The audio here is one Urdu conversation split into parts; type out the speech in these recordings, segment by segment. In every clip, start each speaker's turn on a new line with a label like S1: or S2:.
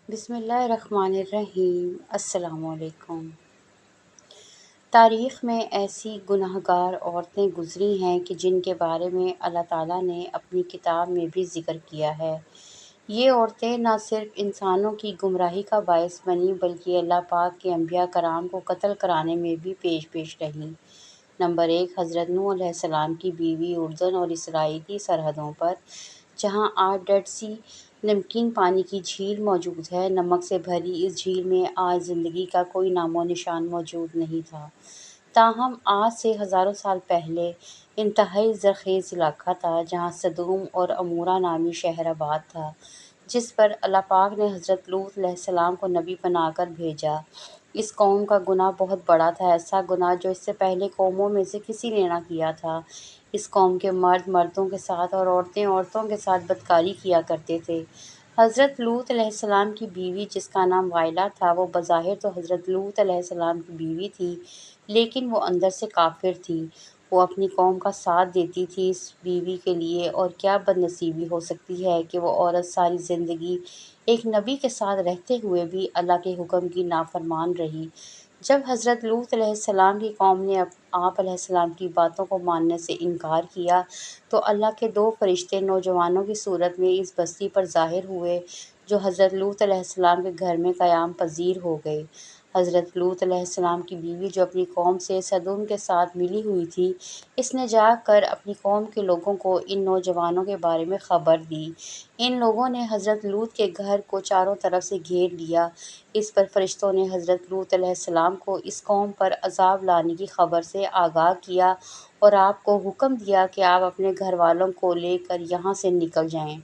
S1: بسم اللہ الرحمن الرحیم۔ السلام علیکم۔ تاریخ میں ایسی گنہگار عورتیں گزری ہیں کہ جن کے بارے میں اللہ تعالیٰ نے اپنی کتاب میں بھی ذکر کیا ہے۔ یہ عورتیں نہ صرف انسانوں کی گمراہی کا باعث بنیں بلکہ اللہ پاک کے انبیاء کرام کو قتل کرانے میں بھی پیش رہیں۔ نمبر 1، حضرت نوح علیہ السلام کی بیوی۔ اردن اور اسرائیل کی سرحدوں پر، جہاں آج ڈیڈ سی نمکین پانی کی جھیل موجود ہے، نمک سے بھری اس جھیل میں آج زندگی کا کوئی نام و نشان موجود نہیں تھا۔ تاہم آج سے ہزاروں سال پہلے انتہائی زرخیز علاقہ تھا جہاں سدوم اور عمورہ نامی شہر آباد تھا، جس پر اللہ پاک نے حضرت لوط علیہ السلام کو نبی بنا کر بھیجا۔ اس قوم کا گناہ بہت بڑا تھا، ایسا گناہ جو اس سے پہلے قوموں میں سے کسی نے نہ کیا تھا۔ اس قوم کے مرد مردوں کے ساتھ اور عورتیں عورتوں کے ساتھ بدکاری کیا کرتے تھے۔ حضرت لوط علیہ السلام کی بیوی، جس کا نام وائلہ تھا، وہ بظاہر تو حضرت لوط علیہ السلام کی بیوی تھی، لیکن وہ اندر سے کافر تھی۔ وہ اپنی قوم کا ساتھ دیتی تھی۔ اس بیوی کے لیے اور کیا بد نصیبی ہو سکتی ہے کہ وہ عورت ساری زندگی ایک نبی کے ساتھ رہتے ہوئے بھی اللہ کے حکم کی نافرمان رہی۔ جب حضرت لوط علیہ السلام کی قوم نے آپ علیہ السلام کی باتوں کو ماننے سے انکار کیا تو اللہ کے 2 فرشتے نوجوانوں کی صورت میں اس بستی پر ظاہر ہوئے جو حضرت لوط علیہ السلام کے گھر میں قیام پذیر ہو گئے۔ حضرت لوط علیہ السلام کی بیوی، جو اپنی قوم سے سدوم کے ساتھ ملی ہوئی تھی، اس نے جا کر اپنی قوم کے لوگوں کو ان نوجوانوں کے بارے میں خبر دی۔ ان لوگوں نے حضرت لوط کے گھر کو چاروں طرف سے گھیر لیا۔ اس پر فرشتوں نے حضرت لوط علیہ السلام کو اس قوم پر عذاب لانے کی خبر سے آگاہ کیا اور آپ کو حکم دیا کہ آپ اپنے گھر والوں کو لے کر یہاں سے نکل جائیں۔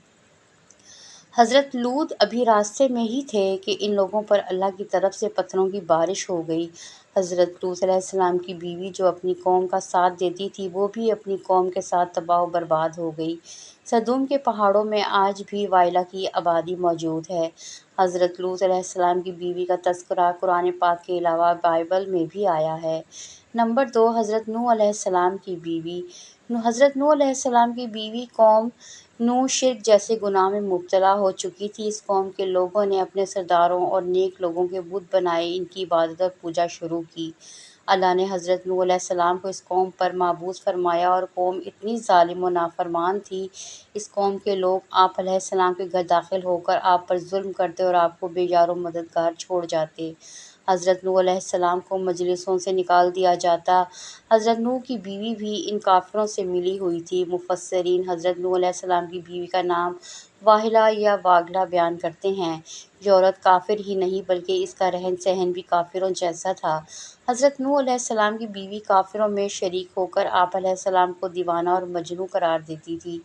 S1: حضرت لوط ابھی راستے میں ہی تھے کہ ان لوگوں پر اللہ کی طرف سے پتھروں کی بارش ہو گئی۔ حضرت لوط علیہ السلام کی بیوی، جو اپنی قوم کا ساتھ دیتی تھی، وہ بھی اپنی قوم کے ساتھ تباہ و برباد ہو گئی۔ سدوم کے پہاڑوں میں آج بھی وائلہ کی آبادی موجود ہے۔ حضرت لوط علیہ السلام کی بیوی کا تذکرہ قرآن پاک کے علاوہ بائبل میں بھی آیا ہے۔ نمبر 2، حضرت نوح علیہ السلام کی بیوی۔ حضرت نوح علیہ السلام کی بیوی قوم نوح شرک جیسے گناہ میں مبتلا ہو چکی تھی۔ اس قوم کے لوگوں نے اپنے سرداروں اور نیک لوگوں کے بت بنائے، ان کی عبادت اور پوجا شروع کی۔ اللہ نے حضرت نوح علیہ السلام کو اس قوم پر معبوس فرمایا اور قوم اتنی ظالم و نافرمان تھی۔ اس قوم کے لوگ آپ علیہ السلام کے گھر داخل ہو کر آپ پر ظلم کرتے اور آپ کو بے یار و مددگار چھوڑ جاتے۔ حضرت نوح علیہ السلام کو مجلسوں سے نکال دیا جاتا۔ حضرت نوح کی بیوی بھی ان کافروں سے ملی ہوئی تھی۔ مفسرین حضرت نوح علیہ السلام کی بیوی کا نام واہلہ یا واگلہ بیان کرتے ہیں۔ یہ عورت کافر ہی نہیں بلکہ اس کا رہن سہن بھی کافروں جیسا تھا۔ حضرت نوح علیہ السلام کی بیوی کافروں میں شریک ہو کر آپ علیہ السلام کو دیوانہ اور مجنوں قرار دیتی تھی۔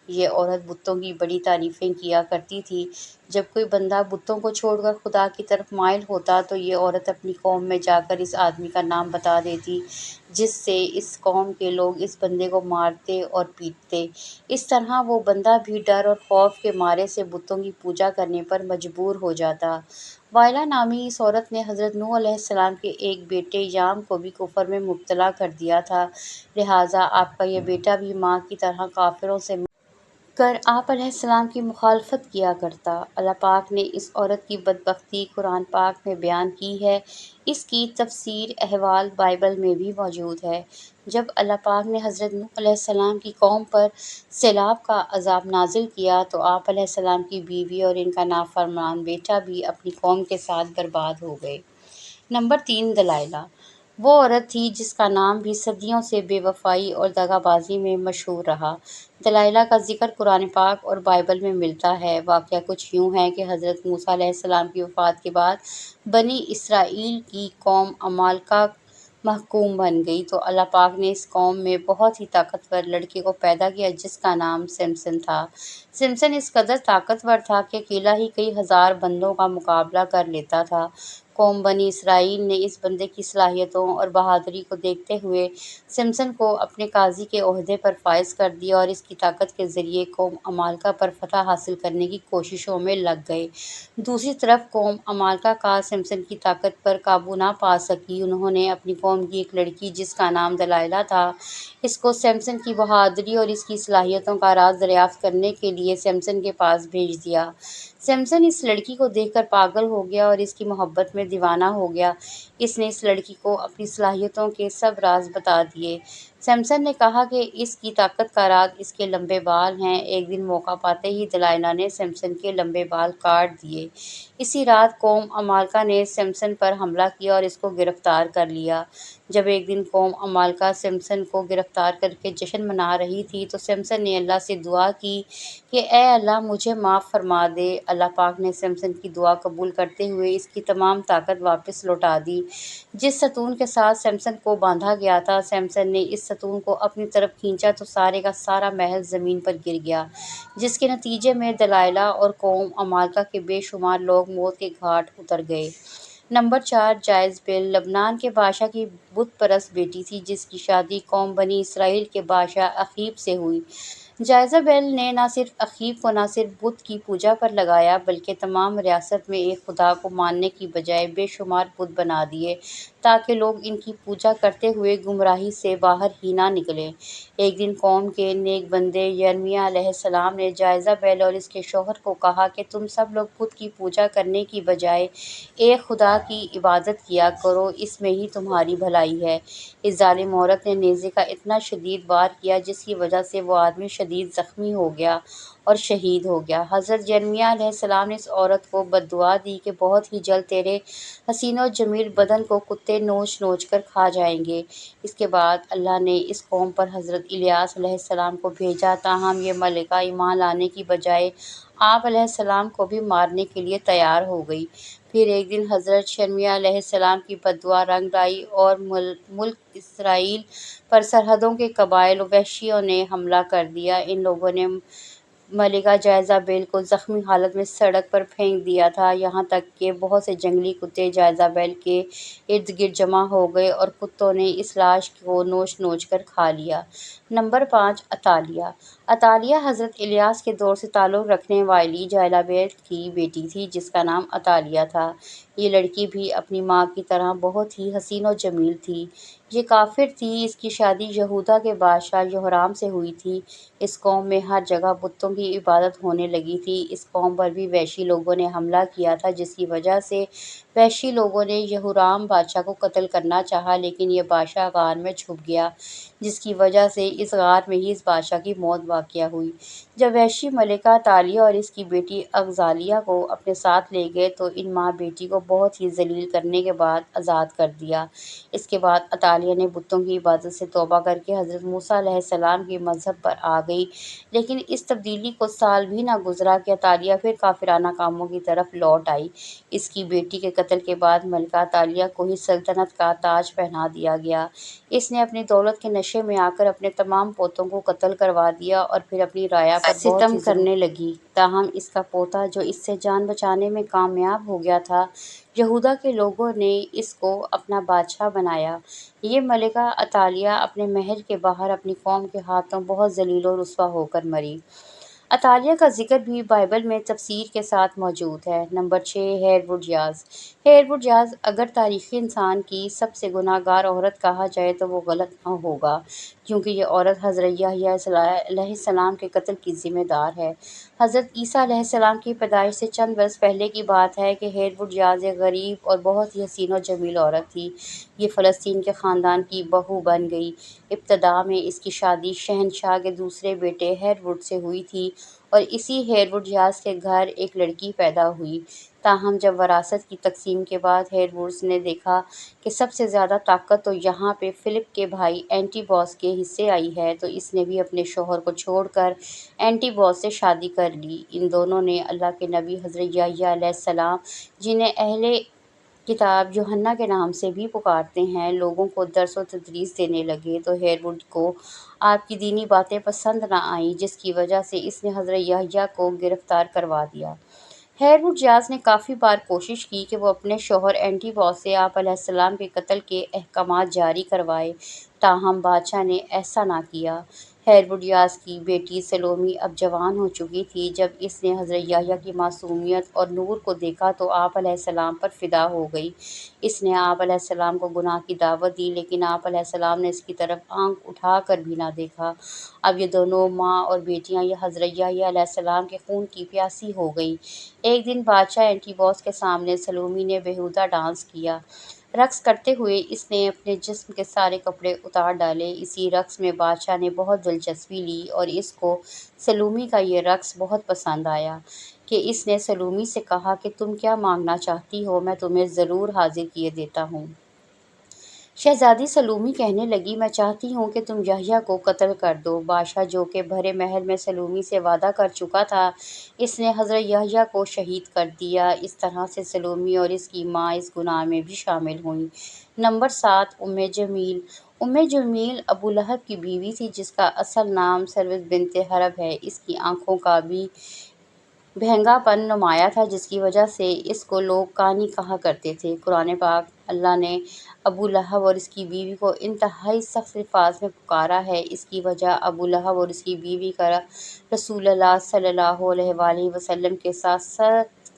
S1: یہ عورت بتوں کی بڑی تعریفیں کیا کرتی تھی۔ جب کوئی بندہ بتوں کو چھوڑ کر خدا کی طرف مائل ہوتا تو یہ عورت اپنی قوم میں جا کر اس آدمی کا نام بتا دیتی، جس سے اس قوم کے لوگ اس بندے کو مارتے اور پیٹتے۔ اس طرح وہ بندہ بھی ڈر اور خوف کے مارے سے بتوں کی پوجا کرنے پر مجبور ہو جاتا۔ وائلہ نامی اس عورت نے حضرت نوح علیہ السلام کے ایک بیٹے یام کو بھی کفر میں مبتلا کر دیا تھا، لہٰذا آپ کا یہ بیٹا بھی ماں کی طرح کافروں سے کر آپ علیہ السلام کی مخالفت کیا کرتا۔ اللہ پاک نے اس عورت کی بدبختی قرآن پاک میں بیان کی ہے۔ اس کی تفسیر احوال بائبل میں بھی موجود ہے۔ جب اللہ پاک نے حضرت نوح علیہ السلام کی قوم پر سیلاب کا عذاب نازل کیا تو آپ علیہ السلام کی بیوی اور ان کا نافرمان بیٹا بھی اپنی قوم کے ساتھ برباد ہو گئے۔ نمبر 3، دلائلہ۔ وہ عورت تھی جس کا نام بھی صدیوں سے بے وفائی اور دغا بازی میں مشہور رہا۔ دلائلہ کا ذکر قرآن پاک اور بائبل میں ملتا ہے۔ واقعہ کچھ یوں ہے کہ حضرت موسیٰ علیہ السلام کی وفات کے بعد بنی اسرائیل کی قوم عمالقہ محکوم بن گئی تو اللہ پاک نے اس قوم میں بہت ہی طاقتور لڑکے کو پیدا کیا جس کا نام سمسن تھا۔ سمسن اس قدر طاقتور تھا کہ اکیلا ہی کئی ہزار بندوں کا مقابلہ کر لیتا تھا۔ قوم بنی اسرائیل نے اس بندے کی صلاحیتوں اور بہادری کو دیکھتے ہوئے سمسن کو اپنے قاضی کے عہدے پر فائز کر دیا اور اس کی طاقت کے ذریعے قوم عمالقہ پر فتح حاصل کرنے کی کوششوں میں لگ گئے۔ دوسری طرف قوم عمالقہ کا سمسن کی طاقت پر قابو نہ پا سکی۔ انہوں نے اپنی قوم کی ایک لڑکی جس کا نام دلائلہ تھا، اس کو سمسن کی بہادری اور اس کی صلاحیتوں کا راز دریافت کرنے کے لیے سمسن کے پاس بھیج دیا۔ سمسن اس لڑکی کو دیکھ کر پاگل ہو گیا اور اس کی محبت میں دیوانہ ہو گیا۔ اس نے اس لڑکی کو اپنی صلاحیتوں کے سب راز بتا دیے۔ سمسن نے کہا کہ اس کی طاقت کا راز اس کے لمبے بال ہیں۔ ایک دن موقع پاتے ہی دلائلہ نے سمسن کے لمبے بال کاٹ دیے۔ اسی رات قوم عمالقہ نے سمسن پر حملہ کیا اور اس کو گرفتار کر لیا۔ جب ایک دن قوم عمالقہ سمسن کو گرفتار کر کے جشن منا رہی تھی تو سمسن نے اللہ سے دعا کی کہ اے اللہ مجھے معاف فرما دے۔ اللہ پاک نے سمسن کی دعا قبول کرتے ہوئے اس کی تمام طاقت واپس لوٹا دی۔ جس ستون کے ساتھ سمسن کو باندھا گیا تھا، سمسن نے اس ستون کو اپنی طرف کھینچا تو سارے کا سارا محل زمین پر گر گیا، جس کے نتیجے میں دلائلہ اور قوم عمالقہ کے بے شمار لوگ موت کے گھاٹ اتر گئے۔ نمبر 4، جائزبیل لبنان کے بادشاہ کی بت پرست بیٹی تھی جس کی شادی قوم بنی اسرائیل کے بادشاہ اخیب سے ہوئی۔ جائزبیل نے نہ صرف اخیب کو نہ صرف بت کی پوجا پر لگایا بلکہ تمام ریاست میں ایک خدا کو ماننے کی بجائے بے شمار بت بنا دیے تاکہ لوگ ان کی پوجا کرتے ہوئے گمراہی سے باہر ہی نہ نکلیں۔ ایک دن قوم کے نیک بندے یرمیاہ علیہ السلام نے جائزبیل اور اس کے شوہر کو کہا کہ تم سب لوگ بت کی پوجا کرنے کی بجائے ایک خدا کی عبادت کیا کرو، اس میں ہی تمہاری بھلائی ہے۔ اس ظالم عورت نے نیزے کا اتنا شدید وار کیا جس کی وجہ سے وہ آدمی شدید زخمی ہو گیا اور شہید ہو گیا۔ حضرت یرمیاہ علیہ السلام نے اس عورت کو بددعا دی کہ بہت ہی جلد تیرے حسین و جمیل بدن کو کتے نوچ نوچ کر کھا جائیں گے۔ اس کے بعد اللہ نے اس قوم پر حضرت الیاس علیہ السلام کو بھیجا، تاہم یہ ملکہ ایمان لانے کی بجائے آپ علیہ السلام کو بھی مارنے کے لیے تیار ہو گئی۔ پھر ایک دن حضرت یرمیاہ علیہ السلام کی بددعا رنگ لائی اور ملک اسرائیل پر سرحدوں کے قبائل وحشیوں نے حملہ کر دیا۔ ان لوگوں نے ملکہ جائزابیل کو زخمی حالت میں سڑک پر پھینک دیا تھا، یہاں تک کہ بہت سے جنگلی کتے جائزابیل کے ارد گرد جمع ہو گئے اور کتوں نے اس لاش کو نوچ نوچ کر کھا لیا۔ نمبر 5، عطالیہ عطالیہ حضرت الیاس کے دور سے تعلق رکھنے والی جائزابیل کی بیٹی تھی جس کا نام عطالیہ تھا۔ یہ لڑکی بھی اپنی ماں کی طرح بہت ہی حسین و جمیل تھی۔ یہ کافر تھی۔ اس کی شادی یہودا کے بادشاہ یہورام سے ہوئی تھی۔ اس قوم میں ہر جگہ بتوں کی عبادت ہونے لگی تھی۔ اس قوم پر بھی وحشی لوگوں نے حملہ کیا تھا جس کی وجہ سے وحشی لوگوں نے یہورام بادشاہ کو قتل کرنا چاہا لیکن یہ بادشاہ غار میں چھپ گیا جس کی وجہ سے اس غار میں ہی اس بادشاہ کی موت واقع ہوئی۔ جب وحشی ملکہ عطالیہ اور اس کی بیٹی اغزالیہ کو اپنے ساتھ لے گئے تو ان ماں بیٹی کو بہت ہی ذلیل کرنے کے بعد آزاد کر دیا۔ اس کے بعد عطالیہ نے بتوں کی عبادت سے توبہ کر کے حضرت موسیٰ علیہ السلام کے مذہب پر آ گئی، لیکن اس تبدیلی کو سال بھی نہ گزرا کہ عطالیہ پھر کافرانہ کاموں کی طرف لوٹ آئی۔ اس کی بیٹی کے قتل کے بعد ملکہ عطالیہ کو ہی سلطنت کا تاج پہنا دیا گیا۔ اس نے اپنی دولت کے نشے میں آ کر اپنے تمام پوتوں کو قتل کروا دیا اور پھر اپنی رعایا پر ستم کرنے لگی۔ تاہم اس کا پوتا جو اس سے جان بچانے میں کامیاب ہو گیا تھا، یہودا کے لوگوں نے اس کو اپنا بادشاہ بنایا۔ یہ ملکہ عطالیہ اپنے محل کے باہر اپنی قوم کے ہاتھوں بہت ذلیل و رسوا ہو کر مری۔ عطالیہ کا ذکر بھی بائبل میں تفصیل کے ساتھ موجود ہے۔ نمبر 6، ہیروڈیاس ہیروڈیاس اگر تاریخی انسان کی سب سے گناہ گار عورت کہا جائے تو وہ غلط نہ ہوگا، کیونکہ یہ عورت حضرت یحییٰ علیہ السلام کے قتل کی ذمہ دار ہے۔ حضرت عیسیٰ علیہ السلام کی پیدائش سے چند برس پہلے کی بات ہے کہ ہیروڈیاس ایک غریب اور بہت ہی حسین و جمیل عورت تھی۔ یہ فلسطین کے خاندان کی بہو بن گئی۔ ابتدا میں اس کی شادی شہنشاہ کے دوسرے بیٹے ہیرود سے ہوئی تھی اور اسی ہیروڈیاس کے گھر ایک لڑکی پیدا ہوئی۔ تاہم جب وراثت کی تقسیم کے بعد ہیرودس نے دیکھا کہ سب سے زیادہ طاقت تو یہاں پہ فلپ کے بھائی اینٹی باس کے حصے آئی ہے تو اس نے بھی اپنے شوہر کو چھوڑ کر اینٹی باس سے شادی کر لی۔ ان دونوں نے اللہ کے نبی حضرت یحییٰ علیہ السلام، جنہیں اہل کتاب یوحنا کے نام سے بھی پکارتے ہیں، لوگوں کو درس و تدریس دینے لگے تو ہیرود کو آپ کی دینی باتیں پسند نہ آئیں جس کی وجہ سے اس نے حضرت یحییٰ کو گرفتار کروا دیا۔ ہیرود جیاز نے کافی بار کوشش کی کہ وہ اپنے شوہر اینٹیباس سے آپ علیہ السلام کے قتل کے احکامات جاری کروائے، تاہم بادشاہ نے ایسا نہ کیا۔ ہیرود یاز کی بیٹی سلومی اب جوان ہو چکی تھی۔ جب اس نے حضرت یحییٰ کی معصومیت اور نور کو دیکھا تو آپ علیہ السلام پر فدا ہو گئی۔ اس نے آپ علیہ السلام کو گناہ کی دعوت دی، لیکن آپ علیہ السلام نے اس کی طرف آنکھ اٹھا کر بھی نہ دیکھا۔ اب یہ دونوں ماں اور بیٹیاں حضرت یحییٰ علیہ السلام کے خون کی پیاسی ہو گئیں۔ ایک دن بادشاہ اینٹیباس کے سامنے سلومی نے بیہودہ ڈانس کیا۔ رقص کرتے ہوئے اس نے اپنے جسم کے سارے کپڑے اتار ڈالے۔ اسی رقص میں بادشاہ نے بہت دلچسپی لی اور اس کو سلومی کا یہ رقص بہت پسند آیا کہ اس نے سلومی سے کہا کہ تم کیا مانگنا چاہتی ہو، میں تمہیں ضرور حاصل کیے دیتا ہوں۔ شہزادی سلومی کہنے لگی، میں چاہتی ہوں کہ تم یحییٰ کو قتل کر دو۔ بادشاہ جو کہ بھرے محل میں سلومی سے وعدہ کر چکا تھا، اس نے حضرت یحییٰ کو شہید کر دیا۔ اس طرح سے سلومی اور اس کی ماں اس گناہ میں بھی شامل ہوئیں۔ نمبر 7، ام جمیل۔ ام جمیل ابو لہب کی بیوی تھی، جس کا اصل نام سروس بنت حرب ہے۔ اس کی آنکھوں کا بھی بھینگا پن نمایاں تھا، جس کی وجہ سے اس کو لوگ کانی کہا کرتے تھے۔ قرآن پاک اللہ نے ابو لہب اور اس کی بیوی کو انتہائی سخت الفاظ میں پکارا ہے۔ اس کی وجہ ابو لہب اور اس کی بیوی کا رسول اللہ صلی اللہ علیہ وآلہ وسلم کے ساتھ سخت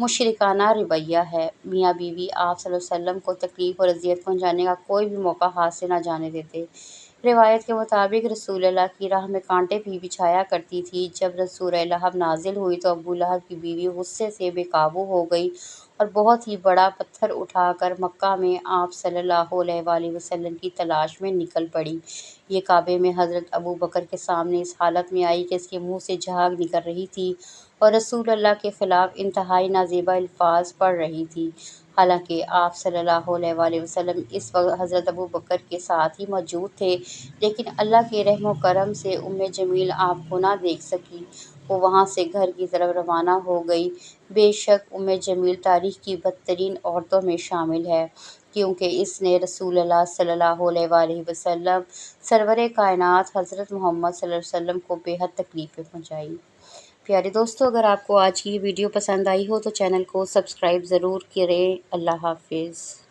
S1: مشرکانہ رویہ ہے۔ میاں بیوی آپ صلی اللہ علیہ وسلم کو تکلیف اور اذیت پہنچانے کا کوئی بھی موقع ہاتھ سے نہ جانے دیتے۔ روایت کے مطابق رسول اللہ کی راہ میں کانٹے بھی بچھایا کرتی تھی۔ جب سورہ لہب نازل ہوئی تو ابو لہب کی بیوی غصے سے بے قابو ہو گئی اور بہت ہی بڑا پتھر اٹھا کر مکہ میں آپ صلی اللہ علیہ وآلہ وسلم کی تلاش میں نکل پڑی۔ یہ کعبے میں حضرت ابو بکر کے سامنے اس حالت میں آئی کہ اس کے منہ سے جھاگ نکل رہی تھی اور رسول اللہ کے خلاف انتہائی نازیبا الفاظ پڑھ رہی تھی۔ حالانکہ آپ صلی اللہ علیہ وآلہ وسلم اس وقت حضرت ابو بکر کے ساتھ ہی موجود تھے، لیکن اللہ کے رحم و کرم سے ام جمیل آپ کو نہ دیکھ سکی۔ وہ وہاں سے گھر کی طرف روانہ ہو گئی۔ بے شک ام جمیل تاریخ کی بدترین عورتوں میں شامل ہے، کیونکہ اس نے رسول اللہ صلی اللہ علیہ وآلہ وسلم سرور کائنات حضرت محمد صلی اللہ علیہ وسلم کو بے حد تکلیفیں پہنچائیں۔ پیارے دوستو، اگر آپ کو آج کی یہ ویڈیو پسند آئی ہو تو چینل کو سبسکرائب ضرور کریں۔ اللہ حافظ۔